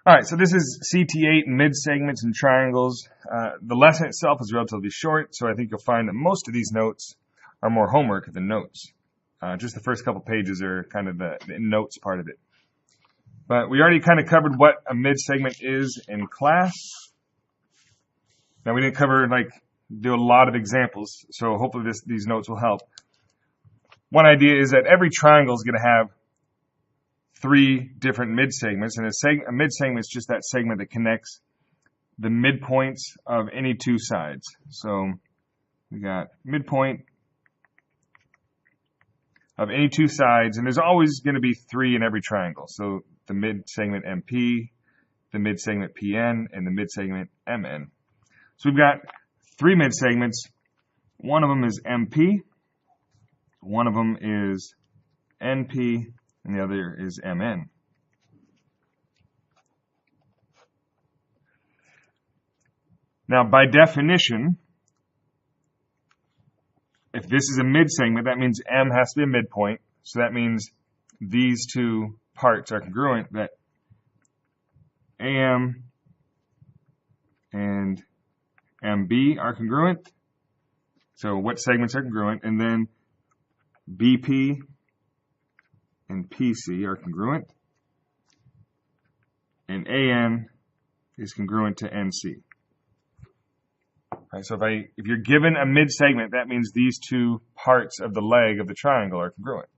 All right, so this is CT8 midsegments and triangles. The lesson itself is relatively short, so I think you'll find that most of these notes are more homework than notes. Just the first couple pages are kind of the notes part of it. But we already kind of covered what a midsegment is in class. Now we didn't cover, do a lot of examples, so hopefully these notes will help. One idea is that every triangle is going to have 3 different midsegments, and a midsegment is just that segment that connects the midpoints of any 2 sides. So we got midpoint of any 2 sides, and there's always going to be 3 in every triangle. So the midsegment MP, the midsegment PN, and the midsegment MN. So we've got 3 midsegments. One of them is MP, one of them is NP, and the other is MN. Now, by definition, if this is a midsegment, that means M has to be a midpoint. So that means these 2 parts are congruent, that AM and MB are congruent. So what segments are congruent? And then BP and PC are congruent, and AN is congruent to NC. Right, so if you're given a midsegment, that means these 2 parts of the leg of the triangle are congruent.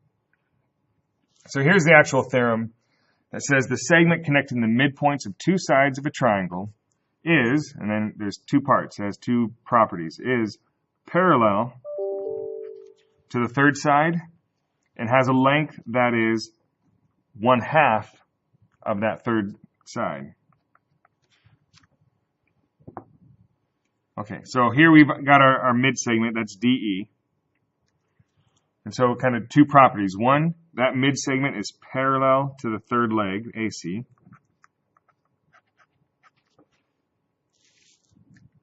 So here's the actual theorem that says the segment connecting the midpoints of 2 sides of a triangle is, and then there's 2 parts, it has 2 properties, is parallel to the 3rd side and has a length that is 1/2 of that 3rd side. Okay, so here we've got our midsegment, that's DE. And so kind of 2 properties. One, that midsegment is parallel to the 3rd leg, AC.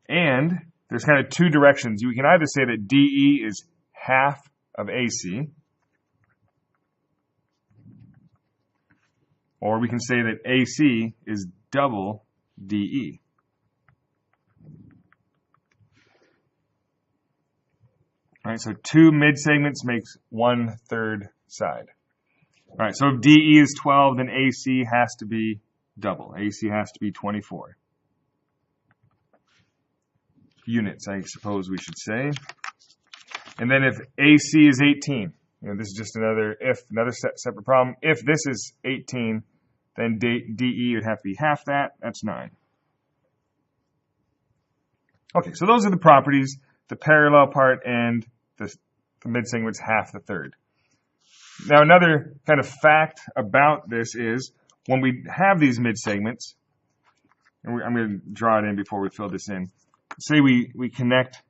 And there's kind of 2 directions. You can either say that DE is half of AC, or we can say that AC is double DE. All right, so 2 midsegments makes 1/3 side. All right, so if DE is 12, then AC has to be double. AC has to be 24 units, I suppose we should say. And then if AC is 18, this is just another separate problem. If this is 18, then DE would have to be half that. That's 9. Okay, so those are the properties, the parallel part and the midsegment's half the 3rd. Now another kind of fact about this is when we have these midsegments, and I'm going to draw it in before we fill this in. Say we connect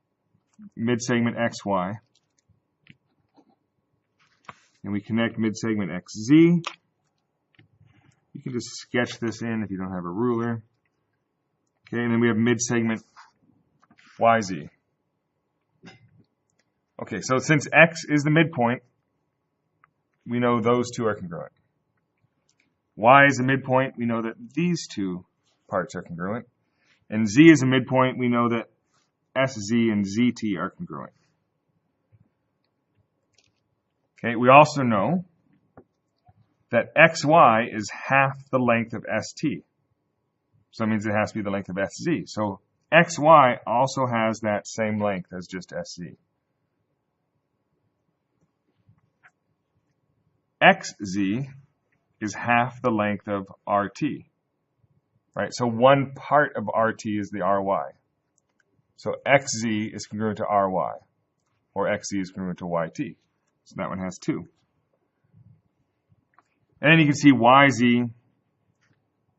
midsegment XY, and we connect midsegment XZ. You can just sketch this in if you don't have a ruler. Okay, and then we have midsegment YZ. Okay, so since X is the midpoint, we know those 2 are congruent. Y is the midpoint, we know that these 2 parts are congruent. And Z is a midpoint, we know that SZ and ZT are congruent. Okay, we also know that XY is half the length of ST. So that means it has to be the length of SZ. So XY also has that same length as just SZ. XZ is half the length of RT. Right? So 1 part of RT is the RY. So XZ is congruent to RY, or XZ is congruent to YT. So that one has 2. And then you can see YZ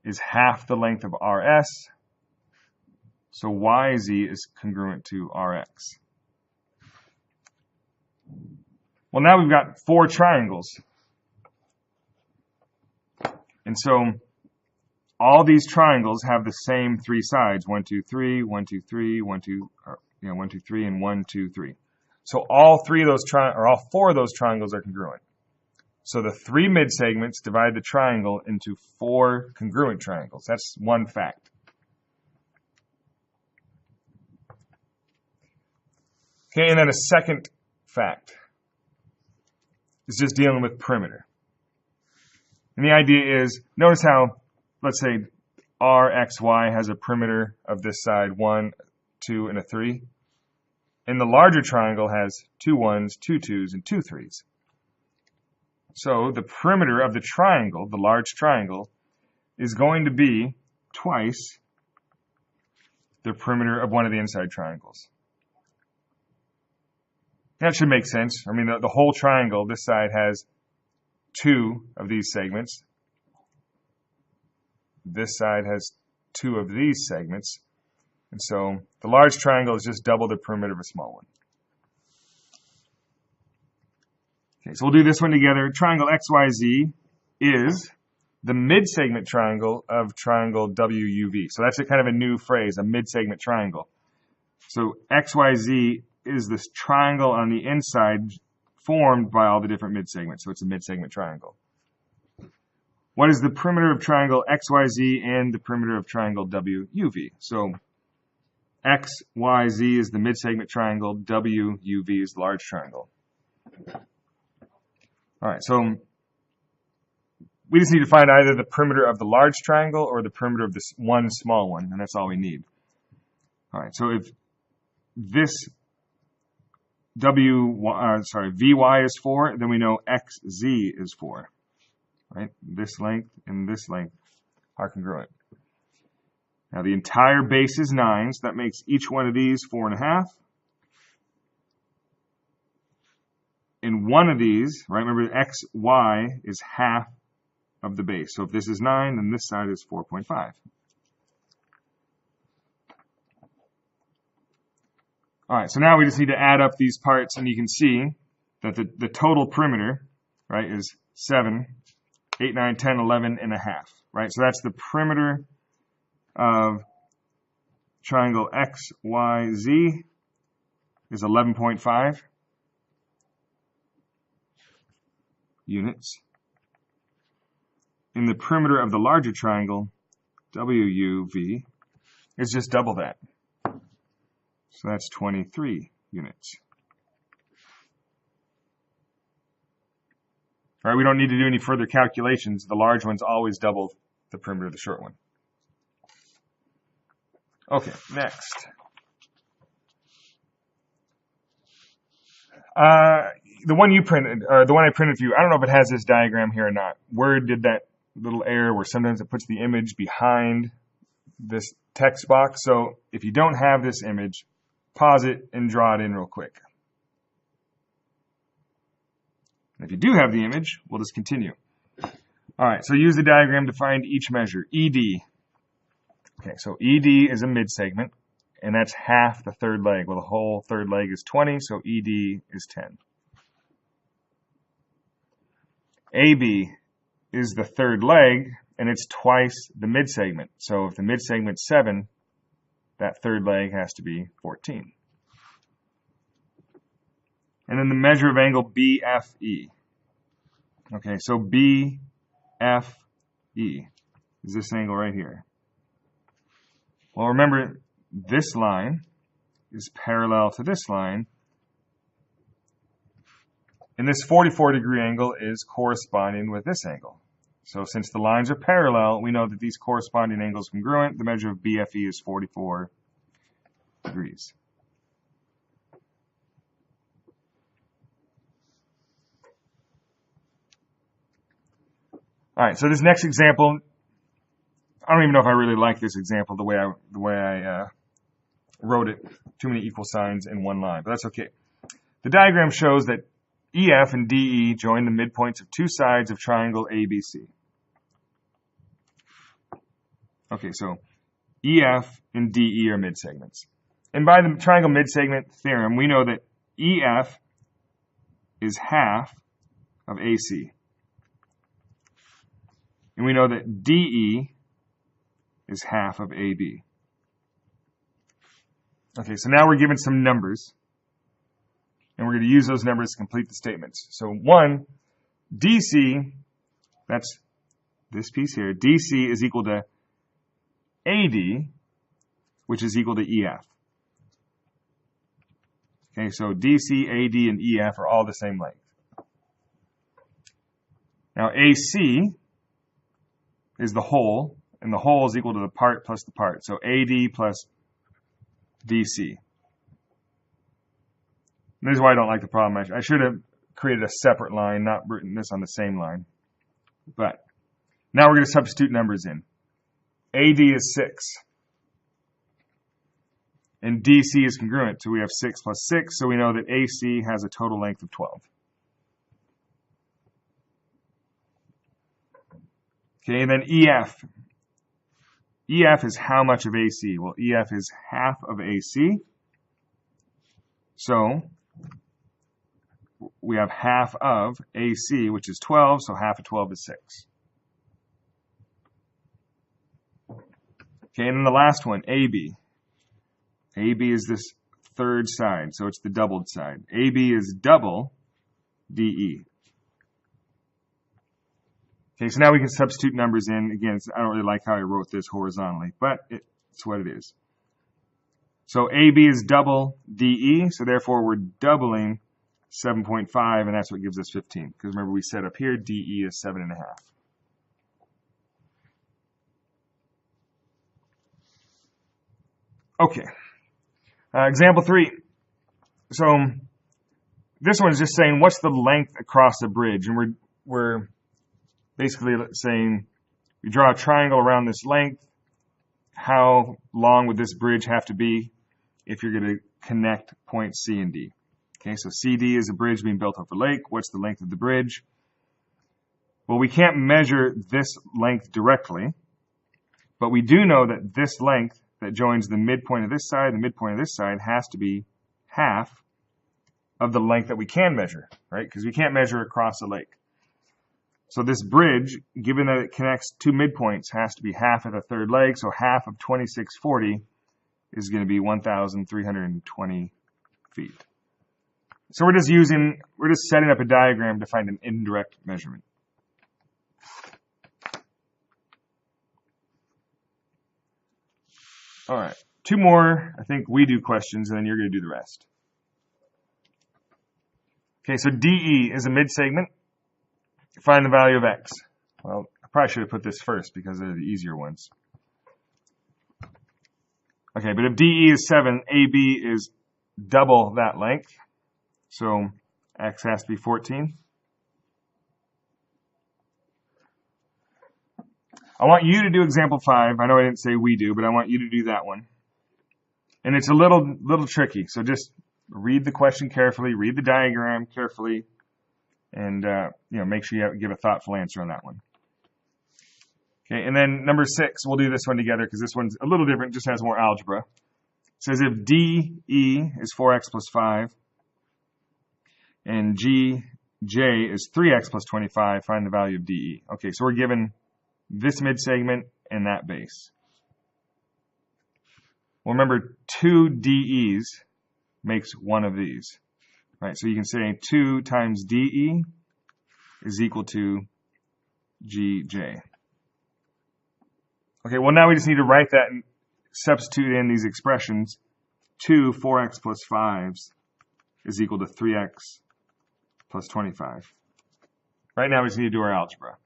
is half the length of RS. So YZ is congruent to RX. Well, now we've got 4 triangles. And so all these triangles have the same 3 sides, 1, 2, 3, 1, 2, 3, 1, 2, 1, 2, 3, and 1, 2, 3. So all 4 of those triangles are congruent. So the 3 midsegments divide the triangle into 4 congruent triangles. That's one fact. Okay, and then a second fact is just dealing with perimeter. And the idea is, notice how, let's say, RXY has a perimeter of this side 1, 2, and a 3. And the larger triangle has 2 1s, 2 2s, and 2 3s. So the perimeter of the triangle, the large triangle, is going to be twice the perimeter of one of the inside triangles. That should make sense. I mean, the whole triangle, this side has 2 of these segments. This side has 2 of these segments. And so the large triangle is just double the perimeter of a small one. Okay, so we'll do this one together. Triangle XYZ is the midsegment triangle of triangle WUV. So that's a kind of a new phrase, a midsegment triangle. So XYZ is this triangle on the inside formed by all the different midsegments. So it's a midsegment triangle. What is the perimeter of triangle XYZ and the perimeter of triangle WUV? So XYZ is the midsegment triangle, WUV is the large triangle. All right, so we just need to find either the perimeter of the large triangle or the perimeter of this one small one, and that's all we need. All right, so if this VY is 4, then we know XZ is 4. Right? This length and this length are congruent. Now the entire base is 9, so that makes each one of these 4.5. And one of these, right, remember XY is half of the base. So if this is 9, then this side is 4.5. All right, so now we just need to add up these parts, and you can see that the total perimeter, right, is 7, 8, 9, 10, 11 and a half, right? So that's the perimeter of triangle XYZ is 11.5 units. And the perimeter of the larger triangle, WUV, is just double that. So that's 23 units. All right, we don't need to do any further calculations. The large one's always double the perimeter of the short one. Okay, next. The one you printed, or the one I printed for you, I don't know if it has this diagram here or not. Word did that little error where sometimes it puts the image behind this text box. So if you don't have this image, pause it and draw it in real quick. If you do have the image, we'll just continue. All right, so use the diagram to find each measure. ED. Okay, so ED is a midsegment, and that's half the third leg. Well, the whole third leg is 20, so ED is 10. AB is the third leg, and it's twice the midsegment. So if the midsegment's 7, that third leg has to be 14. And then the measure of angle BFE. Okay, so BFE is this angle right here. Well, remember, this line is parallel to this line. And this 44-degree angle is corresponding with this angle. So since the lines are parallel, we know that these corresponding angles are congruent. The measure of BFE is 44 degrees. All right, so this next example, I don't even know if I really like this example the way I wrote it. Too many equal signs in one line, but that's okay. The diagram shows that EF and DE join the midpoints of two sides of triangle ABC. Okay, so EF and DE are midsegments. And by the Triangle Midsegment Theorem, we know that EF is half of AC. And we know that DE is half of AB. Okay, so now we're given some numbers. And we're going to use those numbers to complete the statements. So 1, DC, that's this piece here, DC is equal to AD, which is equal to EF. Okay, so DC, AD, and EF are all the same length. Now AC is the whole, and the whole is equal to the part plus the part. So AD plus DC. This is why I don't like the problem. I should have created a separate line, not written this on the same line. But now we're going to substitute numbers in. AD is 6. And DC is congruent, so we have 6 plus 6, so we know that AC has a total length of 12. Okay, and then EF. EF is how much of AC? Well, EF is half of AC. So we have half of AC, which is 12, so half of 12 is 6. Okay, and then the last one, AB. AB is this third side, so it's the doubled side. AB is double DE. Okay, so now we can substitute numbers in. Again, I don't really like how I wrote this horizontally, but it's what it is. So AB is double DE, so therefore we're doubling 7.5, and that's what gives us 15. Because remember, we said up here DE is 7.5. Okay. Example 3. So this one is just saying what's the length across a bridge, and we're basically saying you draw a triangle around this length. How long would this bridge have to be if you're going to connect points C and D? Okay, so CD is a bridge being built over a lake. What's the length of the bridge? Well, we can't measure this length directly, but we do know that this length that joins the midpoint of this side and the midpoint of this side has to be half of the length that we can measure, right? Because we can't measure across a lake. So this bridge, given that it connects two midpoints, has to be half of the third leg. So half of 2640 is going to be 1,320 feet. So we're just setting up a diagram to find an indirect measurement. All right, 2 more, I think, we do questions, and then you're going to do the rest. Okay, so DE is a midsegment. Find the value of x. Well, I probably should have put this first because they're the easier ones. Okay, but if DE is 7, AB is double that length. So x has to be 14. I want you to do example 5. I know I didn't say we do, but I want you to do that one. And it's a little tricky, so just read the question carefully, read the diagram carefully, and make sure you give a thoughtful answer on that one. Okay, and then number 6, we'll do this one together because this one's a little different, just has more algebra. It says if DE is 4x plus 5 and GJ is 3x plus 25, find the value of DE. Okay, so we're given this midsegment and that base. Well, remember, 2 DEs makes one of these. Right, so you can say 2 times DE is equal to GJ. Okay, well now we just need to write that and substitute in these expressions. 2 4x plus 5s is equal to 3x plus 25. Right now we just need to do our algebra.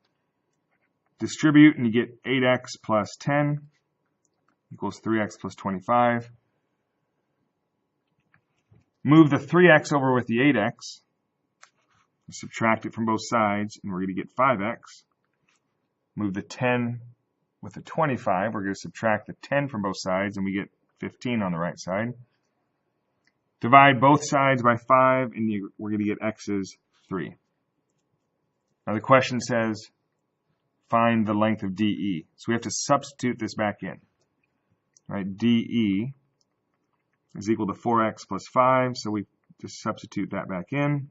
Distribute and you get 8x plus 10 equals 3x plus 25. Move the 3x over with the 8x. Subtract it from both sides, and we're going to get 5x. Move the 10 with the 25. We're going to subtract the 10 from both sides, and we get 15 on the right side. Divide both sides by 5, and we're going to get x is 3. Now the question says, find the length of DE. So we have to substitute this back in. Right, DE is equal to 4x plus 5, so we just substitute that back in.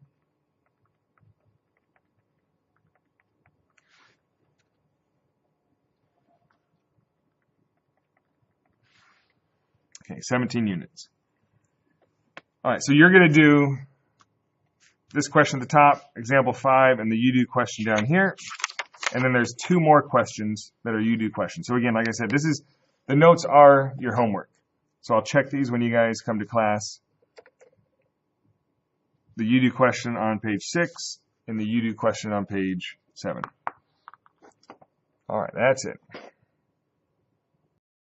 Okay, 17 units. All right, so you're going to do this question at the top, example 5, and the you do question down here. And then there's 2 more questions that are you do questions. So again, like I said, the notes are your homework. So I'll check these when you guys come to class. The you do question on page 6 and the you do question on page 7. All right, that's it.